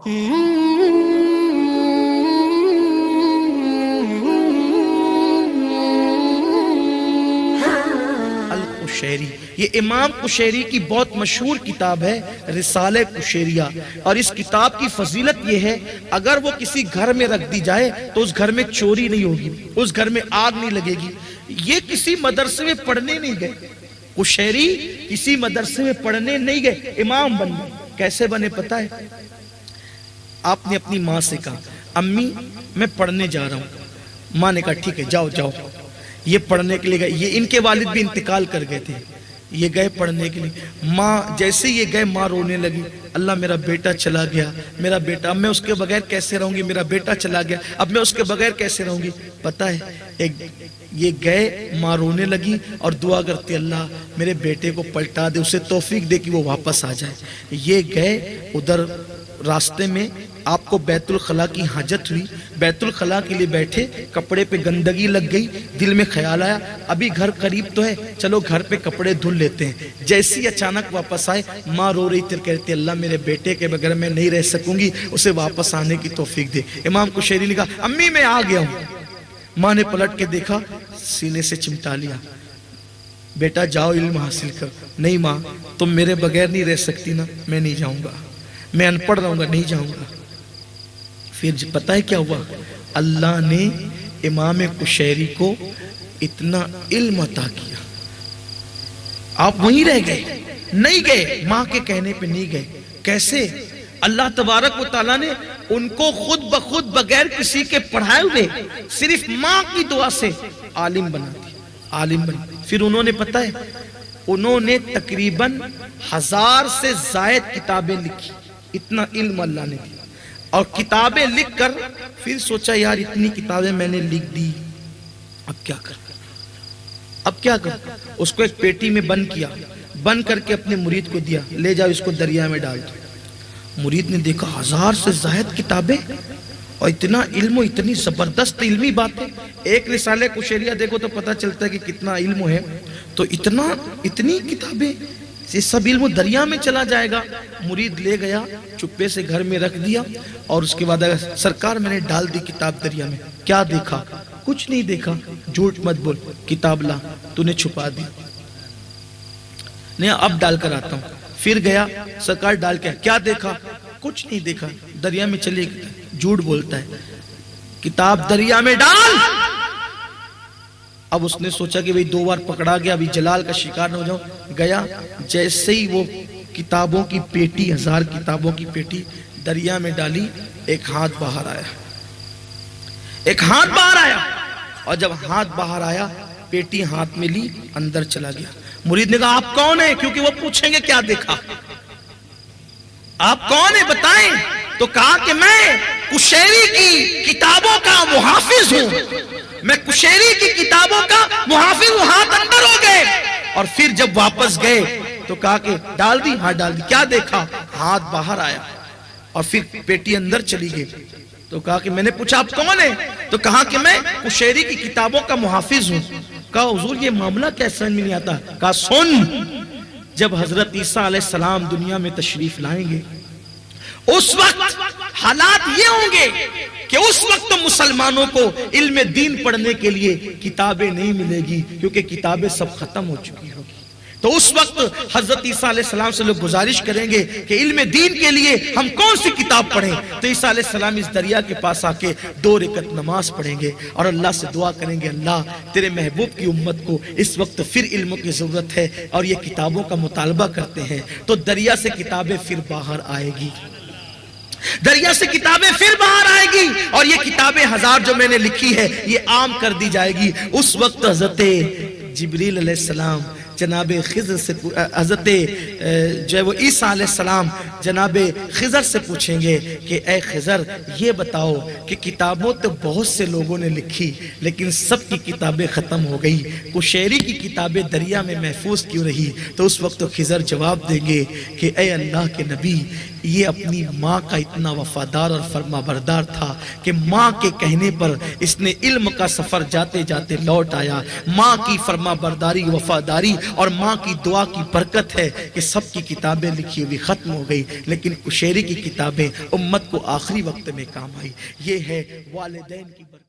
القشیری، یہ امام قشیری کی بہت مشہور کتاب ہے رسالہ قشیریہ، اور اس کتاب کی فضیلت یہ ہے اگر وہ کسی گھر میں رکھ دی جائے تو اس گھر میں چوری نہیں ہوگی، اس گھر میں آگ نہیں لگے گی۔ یہ کسی مدرسے میں پڑھنے نہیں گئے، قشیری کسی مدرسے میں پڑھنے نہیں گئے، امام بن گئے۔ کیسے بنے پتہ ہے؟ آپ نے اپنی ماں سے کہا امی میں پڑھنے جا رہا ہوں، ماں نے کہا ٹھیک ہے جاؤ جاؤ۔ یہ پڑھنے کے لیے گئے، یہ ان کے والد بھی انتقال کر گئے تھے، یہ گئے پڑھنے کے لیے۔ ماں جیسے یہ گئے ماں رونے لگی، اللہ میرا بیٹا چلا گیا، میرا بیٹا، اب میں اس کے بغیر کیسے رہوں گی، میرا بیٹا چلا گیا، اب میں اس کے بغیر کیسے رہوں گی۔ پتہ ہے یہ گئے، ماں رونے لگی اور دعا کرتی اللہ میرے بیٹے کو پلٹا دے، اسے توفیق دے کہ وہ واپس آ جائے۔ یہ گئے ادھر راستے میں آپ کو بیت الخلاء کی حاجت ہوئی، بیت الخلاء کے لیے بیٹھے، کپڑے پہ گندگی لگ گئی، دل میں خیال آیا ابھی گھر قریب تو ہے، چلو گھر پہ کپڑے دھل لیتے ہیں۔ جیسی اچانک واپس آئے، ماں رو رہی تھی، کہتی اللہ میرے بیٹے کے بغیر میں نہیں رہ سکوں گی، اسے واپس آنے کی توفیق دے۔ امام قشیری نے کہا امی میں آ گیا ہوں۔ ماں نے پلٹ کے دیکھا، سینے سے چمٹا لیا، بیٹا جاؤ علم حاصل کر۔ نہیں ماں تم میرے بغیر نہیں رہ سکتی نا، میں نہیں جاؤں گا، میں ان پڑھ رہوں گا، نہیں جاؤں گا۔ پھر پتہ ہے کیا ہوا؟ اللہ نے امام قشیری کو اتنا علم عطا کیا، آپ وہیں رہ گئے، نہیں گئے، ماں کے کہنے پہ نہیں گئے۔ کیسے؟ اللہ تبارک و تعالیٰ نے ان کو خود بخود بغیر کسی کے پڑھائے ہوئے صرف ماں کی دعا سے عالم بنا دیا، عالم بنا۔ پھر انہوں نے پتہ ہے انہوں نے تقریباً 1000 سے زائد کتابیں لکھی، اتنا علم اللہ نے دیا۔ اور کتابیں لکھ کر پھر سوچا یار اتنی کتابیں میں نے لکھ دی، اب کیا کر، اب کیا کر؟ اس کو ایک پیٹی میں بند کیا، بند کر کے اپنے مرید کو دیا، لے جاؤ اس کو دریا میں ڈال دو۔ مرید نے دیکھا 1000 سے زائد کتابیں اور اتنا علم و اتنی زبردست علمی باتیں۔ ایک رسالہ قشیریہ دیکھو تو پتہ چلتا ہے کہ کتنا علم ہے، تو اتنی کتابیں، یہ سب علم دریا میں چلا جائے گا۔ مرید لے گیا، چپے سے گھر میں رکھ دیا، اور اس کے بعد سرکار میں نے ڈال دی کتاب دریا میں۔ کیا دیکھا؟ کچھ نہیں دیکھا، جھوٹ مت بول، کتاب لا، تو نے چھپا دی۔ نہیں اب ڈال کر آتا ہوں۔ پھر گیا، سرکار ڈال کے کیا دیکھا؟ کچھ نہیں دیکھا، دریا میں چلے گیا، جھوٹ بولتا ہے، کتاب دریا میں ڈال۔ اب اس نے سوچا کہ بھئی 2 بار پکڑا گیا، ابھی جلال کا شکار نہ ہو جاؤں۔ گیا، جیسے ہی وہ کتابوں کی پیٹی، 1000 کتابوں کی پیٹی دریا میں ڈالی، ایک ہاتھ باہر آیا، ایک ہاتھ باہر آیا، اور جب ہاتھ باہر آیا پیٹی ہاتھ میں لی، اندر چلا گیا۔ مرید نے کہا آپ کون ہیں؟ کیونکہ وہ پوچھیں گے کیا دیکھا، آپ کون ہیں بتائیں؟ تو کہا کہ میں قشیری کی کتابوں کا محافظ ہوں، میں قشیری کی کتابوں کا محافظ ہوں۔ ہاتھ اندر ہو گئے، اور پھر جب واپس گئے تو کہا کہ ڈال دی، ہاں ڈال دی۔ کیا دیکھا؟ ہاتھ باہر آیا، اور پھر پیٹی اندر چلی گئی۔ تو کہا کہ میں نے پوچھا آپ کون ہیں؟ تو کہا کہ میں قشیری کی کتابوں کا محافظ ہوں۔ کہا حضور یہ معاملہ کیسے نہیں آتا؟ کہا سن، جب حضرت عیسیٰ علیہ السلام دنیا میں تشریف لائیں گے اس وقت حالات یہ ہوں گے کہ اس وقت تو مسلمانوں کو علم دین پڑھنے کے لیے کتابیں نہیں ملے گی، کیونکہ کتابیں سب ختم ہو چکی ہوگی۔ تو اس وقت حضرت عیسیٰ علیہ السلام سے لوگ گزارش کریں گے کہ علم دین کے لیے ہم کون سی کتاب پڑھیں؟ تو عیسیٰ علیہ السلام اس دریا کے پاس آ کے 2 رکعت نماز پڑھیں گے اور اللہ سے دعا کریں گے اللہ تیرے محبوب کی امت کو اس وقت پھر علموں کی ضرورت ہے اور یہ کتابوں کا مطالبہ کرتے ہیں۔ تو دریا سے کتابیں پھر باہر آئے گی، دریا سے کتابیں پھر باہر آئے گی، اور یہ کتابیں 1000 جو میں نے لکھی ہے یہ عام کر دی جائے گی۔ اس وقت حضرت جبریل علیہ السلام جناب خضر سے حضرت جو ہے وہ عیسیٰ علیہ السلام جناب خضر سے پوچھیں گے کہ اے خضر یہ بتاؤ کہ کتابوں تو بہت سے لوگوں نے لکھی لیکن سب کی کتابیں ختم ہو گئی، قشیری کی کتابیں دریا میں محفوظ کیوں رہی؟ تو اس وقت تو خضر جواب دیں گے کہ اے اللہ کے نبی یہ اپنی ماں کا اتنا وفادار اور فرما بردار تھا کہ ماں کے کہنے پر اس نے علم کا سفر جاتے جاتے لوٹ آیا۔ ماں کی فرما برداری، وفاداری اور ماں کی دعا کی برکت ہے کہ سب کی کتابیں لکھی ہوئی ختم ہو گئی، لیکن قشیری کی کتابیں امت کو آخری وقت میں کام آئی۔ یہ ہے والدین کی برکت۔